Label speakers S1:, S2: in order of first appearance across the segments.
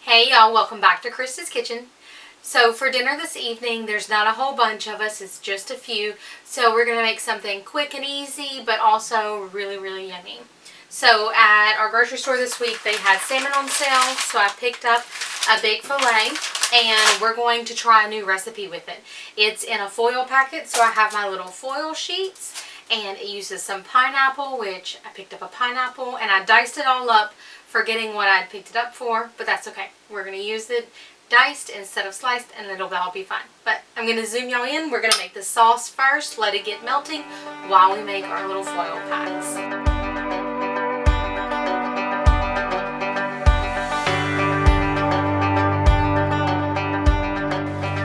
S1: Hey y'all, welcome back to Krista's Kitchen. So for dinner this evening, there's not a whole bunch of us, it's just a few. So we're going to make something quick and easy, but also really yummy. So at our grocery store this week, they had salmon on sale, so I picked up a big fillet, and we're going to try a new recipe with it. It's in a foil packet, so I have my little foil sheets, and it uses some pineapple, which I picked up a pineapple, and I diced it all up, forgetting what I'd picked it up for, but that's okay. We're going to use it diced instead of sliced, and it'll all be fine. But I'm going to zoom y'all in. We're going to make the sauce first, let it get melting while we make our little foil packs.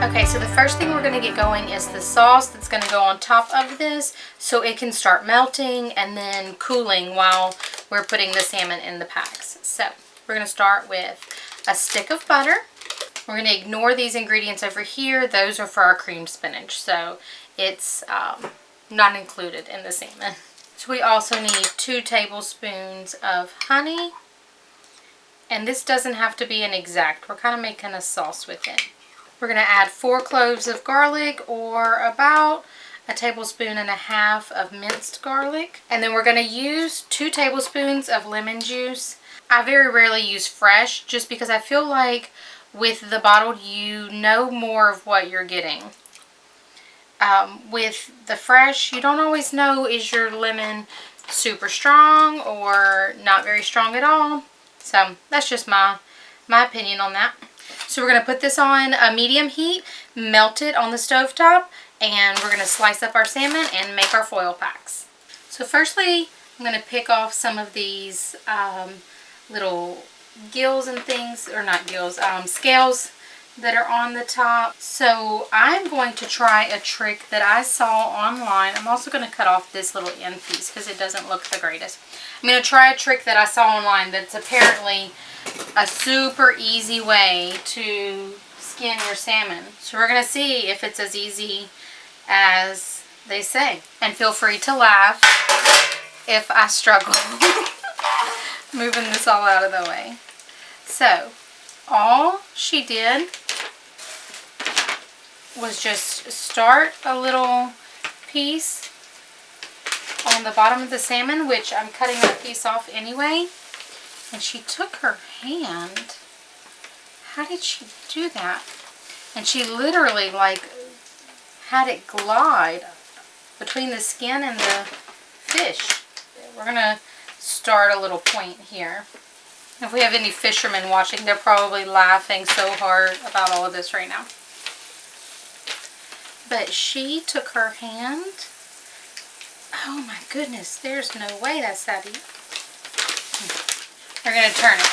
S1: Okay, so the first thing we're going to get going is the sauce that's going to go on top of this so it can start melting and then cooling while we're putting the salmon in the packs. So we're going to start with a stick of butter. We're going to ignore these ingredients over here. Those are for our creamed spinach, so it's not included in the salmon. So we also need 2 tablespoons of honey. And this doesn't have to be an exact. We're kind of making a sauce with it. We're going to add 4 cloves of garlic, or about a tablespoon and a half of minced garlic. And then we're going to use 2 tablespoons of lemon juice. I very rarely use fresh just because I feel like with the bottled you know more of what you're getting. With the fresh, you don't always know, is your lemon super strong or not very strong at all. So that's just my opinion on that. So we're going to put this on a medium heat, melt it on the stovetop, and we're going to slice up our salmon and make our foil packs. So firstly, I'm going to pick off some of these little gills and things, or not gills, scales that are on the top. So I'm going to try a trick that I saw online. I'm also going to cut off this little end piece because it doesn't look the greatest. I'm going to try a trick that I saw online that's apparently a super easy way to skin your salmon. So we're going to see if it's as easy as they say. And feel free to laugh if I struggle moving this all out of the way. So all she did was just start a little piece on the bottom of the salmon, which I'm cutting that piece off anyway. And she took her hand. How did she do that? And she literally like had it glide between the skin and the fish. We're going to start a little point here. If we have any fishermen watching, they're probably laughing so hard about all of this right now. But she took her hand. Oh my goodness, there's no way that's that easy. We're going to turn it.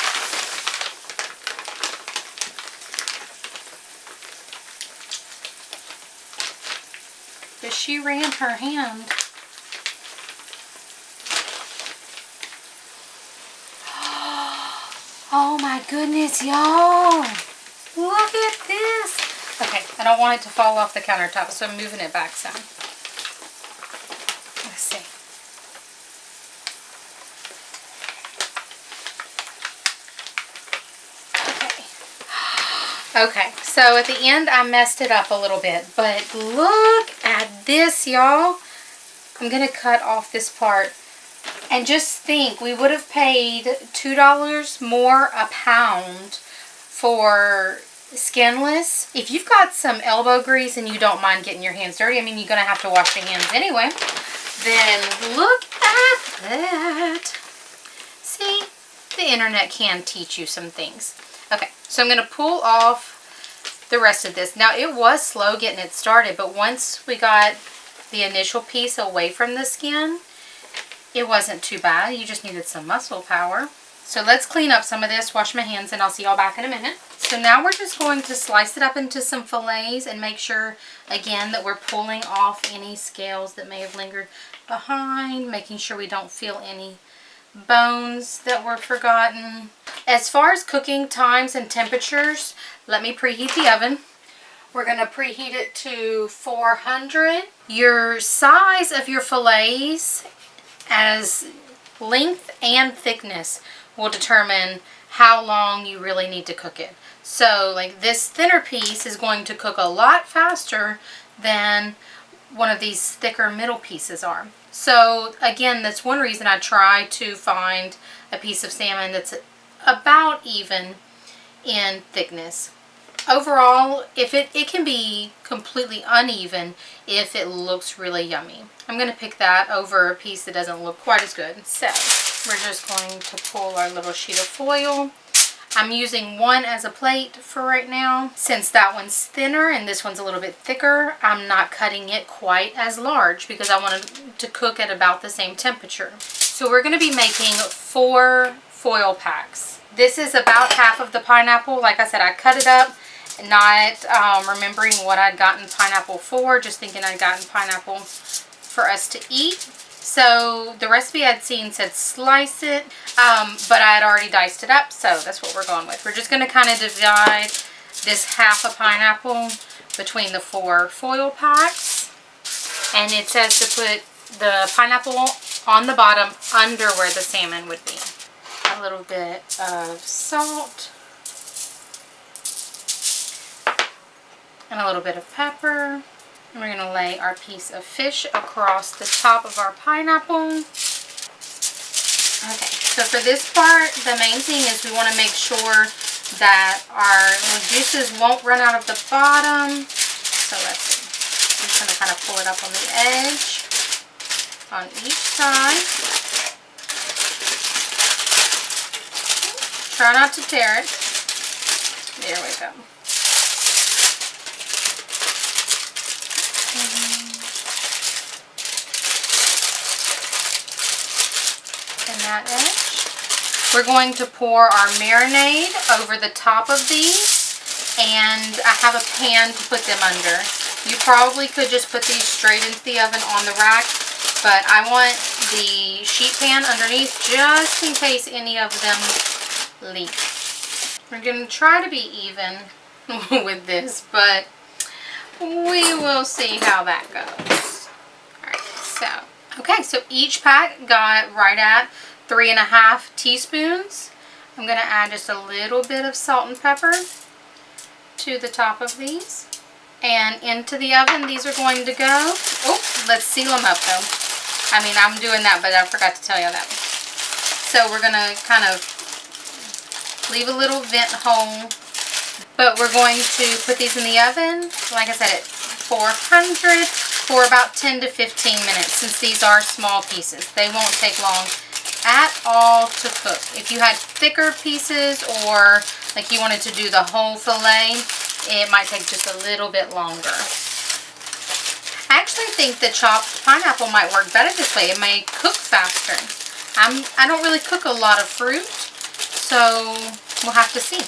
S1: But she ran her hand. Oh my goodness, y'all. Look at this. Okay, I don't want it to fall off the countertop, so I'm moving it back some. Let's see. Okay, so at the end I messed it up a little bit, but look at this, y'all. I'm going to cut off this part. And just think, we would have paid $2 more a pound for skinless. If you've got some elbow grease and you don't mind getting your hands dirty, I mean, you're going to have to wash your hands anyway, then look at that. See, the internet can teach you some things. Okay, so I'm going to pull off the rest of this. Now, it was slow getting it started, but once we got the initial piece away from the skin, it wasn't too bad. You just needed some muscle power. So let's clean up some of this, wash my hands, and I'll see y'all back in a minute. So now we're just going to slice it up into some fillets and make sure, again, that we're pulling off any scales that may have lingered behind, making sure we don't feel any bones that were forgotten. As far as cooking times and temperatures, let me preheat the oven. We're going to preheat it to 400. Your size of your fillets, as length and thickness, will determine how long you really need to cook it. So like this thinner piece is going to cook a lot faster than one of these thicker middle pieces are. So again, that's one reason I try to find a piece of salmon that's about even in thickness. Overall, if it can be completely uneven if it looks really yummy. I'm going to pick that over a piece that doesn't look quite as good. So we're just going to pull our little sheet of foil. I'm using one as a plate for right now. Since that one's thinner and this one's a little bit thicker, I'm not cutting it quite as large because I want it to cook at about the same temperature. So we're going to be making 4 foil packs. This is about half of the pineapple. Like I said, I cut it up, not remembering what I'd gotten pineapple for, just thinking I'd gotten pineapple for us to eat. So the recipe I'd seen said slice it, but I had already diced it up, so that's what we're going with. We're just going to kind of divide this half a pineapple between the 4 foil packs. And it says to put the pineapple on the bottom under where the salmon would be. A little bit of salt. And a little bit of pepper. And we're going to lay our piece of fish across the top of our pineapple. Okay, so for this part, the main thing is we want to make sure that our juices won't run out of the bottom. So let's see. I'm just going to kind of pull it up on the edge on each side. Try not to tear it. There we go. And that edge. We're going to pour our marinade over the top of these, and I have a pan to put them under. You probably could just put these straight into the oven on the rack, but I want the sheet pan underneath just in case any of them leak. We're going to try to be even with this, but we will see how that goes. Alright, so each pack got right at 3.5 teaspoons. I'm going to add just a little bit of salt and pepper to the top of these. And into the oven, these are going to go. Oh, let's seal them up though. I mean, I'm doing that, but I forgot to tell you that. So we're going to kind of leave a little vent hole. But we're going to put these in the oven, like I said, at 400 for about 10 to 15 minutes, since these are small pieces. They won't take long at all to cook. If you had thicker pieces, or like you wanted to do the whole fillet, it might take just a little bit longer. I actually think the chopped pineapple might work better this way. It may cook faster. I don't really cook a lot of fruit, so we'll have to see.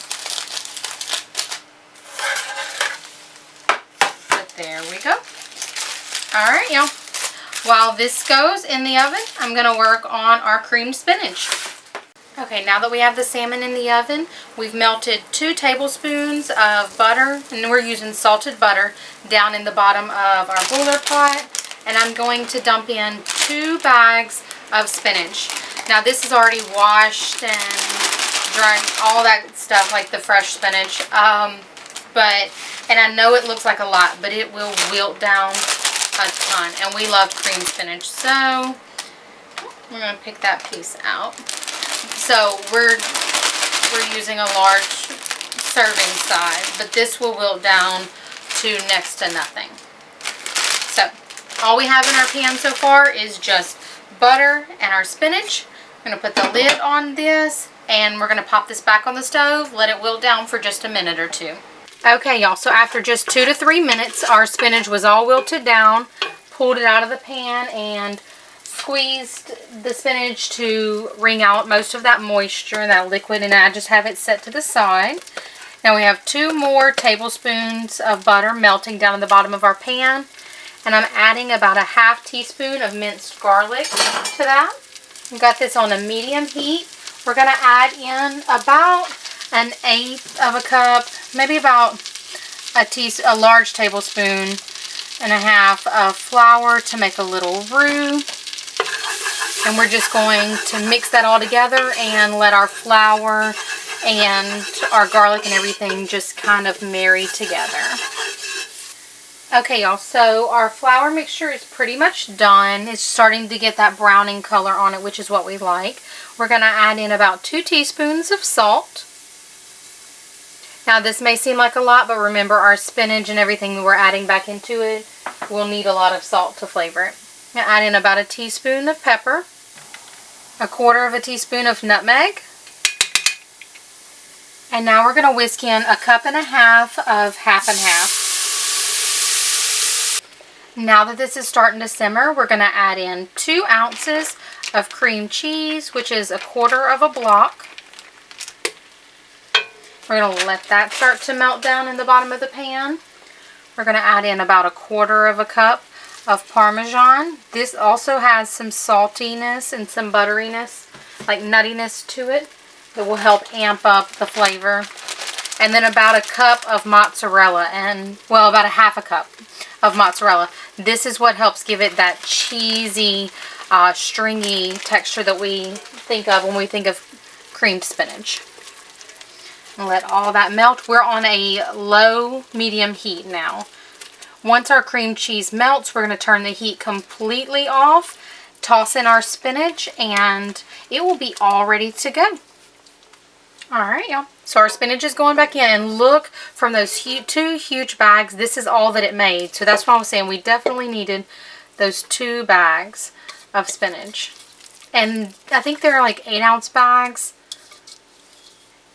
S1: There we go. Alright, y'all. While this goes in the oven, I'm going to work on our creamed spinach. Okay, now that we have the salmon in the oven, we've melted 2 tablespoons of butter, and we're using salted butter, down in the bottom of our boiler pot. And I'm going to dump in 2 bags of spinach. Now this is already washed and dried, all that stuff, like the fresh spinach. And I know it looks like a lot, but it will wilt down a ton. And we love creamed spinach. So we're going to pick that piece out. So we're using a large serving size, but this will wilt down to next to nothing. So all we have in our pan so far is just butter and our spinach. I'm going to put the lid on this, and we're going to pop this back on the stove, let it wilt down for just a minute or 2. Okay, y'all, so after just 2 to 3 minutes, our spinach was all wilted down. Pulled it out of the pan and squeezed the spinach to wring out most of that moisture and that liquid, and I just have it set to the side. Now we have 2 more tablespoons of butter melting down in the bottom of our pan, and I'm adding about a ½ teaspoon of minced garlic to that. We've got this on a medium heat. We're going to add in about 1/8 of a cup, maybe about a large tablespoon and a half of flour to make a little roux. And we're just going to mix that all together and let our flour and our garlic and everything just kind of marry together. Okay, y'all, so our flour mixture is pretty much done. It's starting to get that browning color on it, which is what we like. We're going to add in about 2 teaspoons of salt. Now, this may seem like a lot, but remember our spinach and everything we're adding back into it will need a lot of salt to flavor it. I'm going to add in about a teaspoon of pepper, 1/4 teaspoon of nutmeg, and now we're going to whisk in 1.5 cups of half and half. Now that this is starting to simmer, we're going to add in 2 ounces of cream cheese, which is 1/4 block. We're going to let that start to melt down in the bottom of the pan. We're going to add in about 1/4 cup of Parmesan. This also has some saltiness and some butteriness, like nuttiness to it, that will help amp up the flavor. And then about 1 cup of mozzarella, and well, about 1/2 cup of mozzarella. This is what helps give it that cheesy, stringy texture that we think of when we think of creamed spinach. And let all that melt. We're on a low medium heat now. Once our cream cheese melts, we're going to turn the heat completely off, toss in our spinach, and it will be all ready to go. Alright, y'all. So our spinach is going back in, and look, from those 2 huge bags, this is all that it made. So that's what I was saying. We definitely needed those 2 bags of spinach. And I think they're like 8-ounce bags.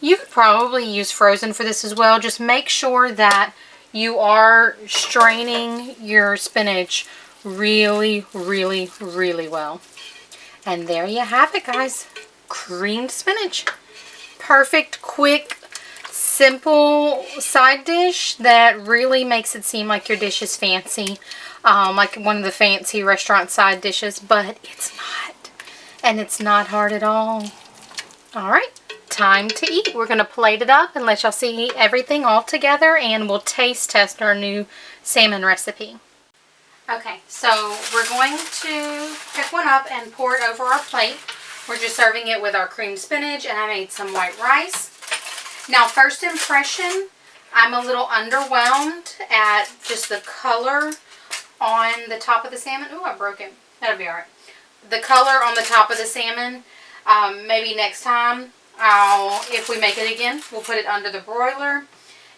S1: You could probably use frozen for this as well. Just make sure that you are straining your spinach really, really, really well. And there you have it, guys. Creamed spinach. Perfect, quick, simple side dish that really makes it seem like your dish is fancy. Like one of the fancy restaurant side dishes, but it's not. And it's not hard at all. Alright. Time to eat. We're going to plate it up and let y'all see everything all together, and we'll taste test our new salmon recipe. Okay, so we're going to pick one up and pour it over our plate. We're just serving it with our creamed spinach, and I made some white rice. Now, first impression, I'm a little underwhelmed at just the color on the top of the salmon. Ooh, I broke it. That'll be alright. The color on the top of the salmon, maybe next time, if we make it again, we'll put it under the broiler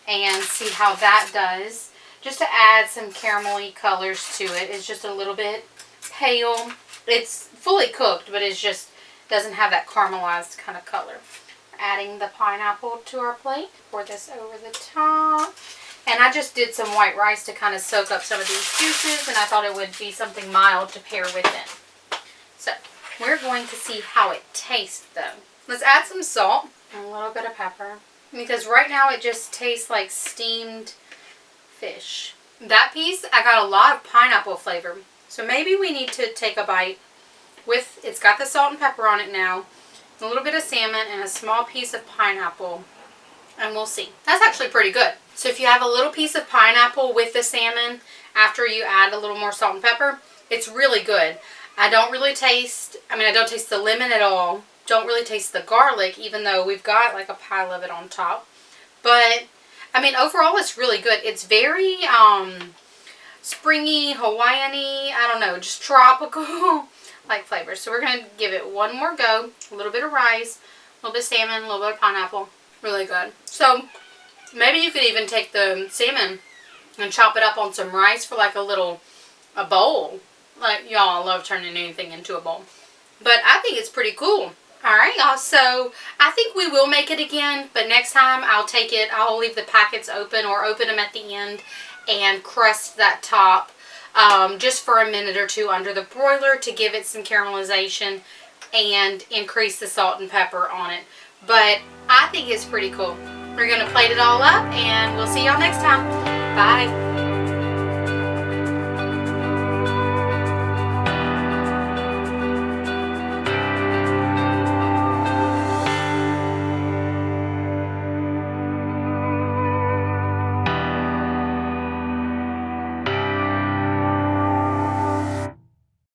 S1: and see how that does. Just to add some caramelly colors to it. It's just a little bit pale. It's fully cooked, but it just doesn't have that caramelized kind of color. Adding the pineapple to our plate. Pour this over the top. And I just did some white rice to kind of soak up some of these juices, and I thought it would be something mild to pair with it. So, we're going to see how it tastes though. Let's add some salt and a little bit of pepper, because right now it just tastes like steamed fish. That piece, I got a lot of pineapple flavor, so maybe we need to take a bite with, it's got the salt and pepper on it now, a little bit of salmon and a small piece of pineapple, and we'll see. That's actually pretty good. So if you have a little piece of pineapple with the salmon after you add a little more salt and pepper, it's really good. I don't taste the lemon at all. Don't really taste the garlic, even though we've got like a pile of it on top. But I mean, overall it's really good. It's very springy, Hawaiian-y, I don't know, just tropical like flavor. So we're going to give it one more go. A little bit of rice, a little bit of salmon, a little bit of pineapple. Really good. So maybe you could even take the salmon and chop it up on some rice for like a bowl. Like, y'all, I love turning anything into a bowl. But I think it's pretty cool. Alright, y'all, so I think we will make it again, but next time I'll leave the packets open or open them at the end and crust that top just for a minute or two under the broiler to give it some caramelization and increase the salt and pepper on it. But I think it's pretty cool. We're going to plate it all up, and we'll see y'all next time. Bye.